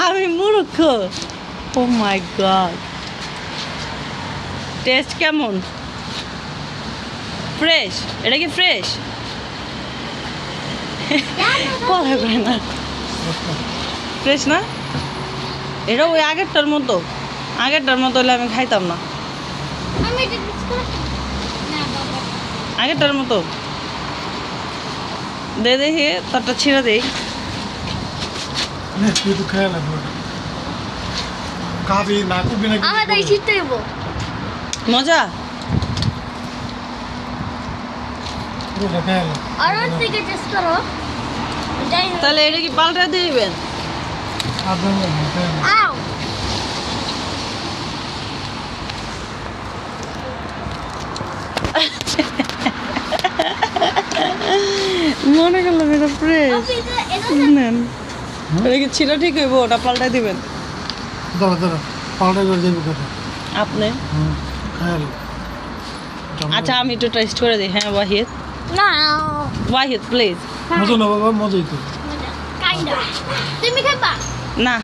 আমি মূর্খ ও মাই god test কেমন ফ্রেশ এটা কি ফ্রেশ বলা যায় না ফ্রেশ না এটা ওই আগেরটার মতো হলে আমি খাইতাম না আগেরটার মতো দে দেখি তারটা ছিঁড়ে দেই মজা তাহলে এটা কি পাল্টা দিবেন মনে করলাম এটা ফ্রেশ নেন এটা কি ছিল ঠিক হইব ওটা পাল্টাই দিবেন আপনি আচ্ছা আমি একটু টেস্ট করে দিই হ্যাঁ ওয়াহিদ ওয়াহিদ প্লিজ মজা না বাবা মজাই তো না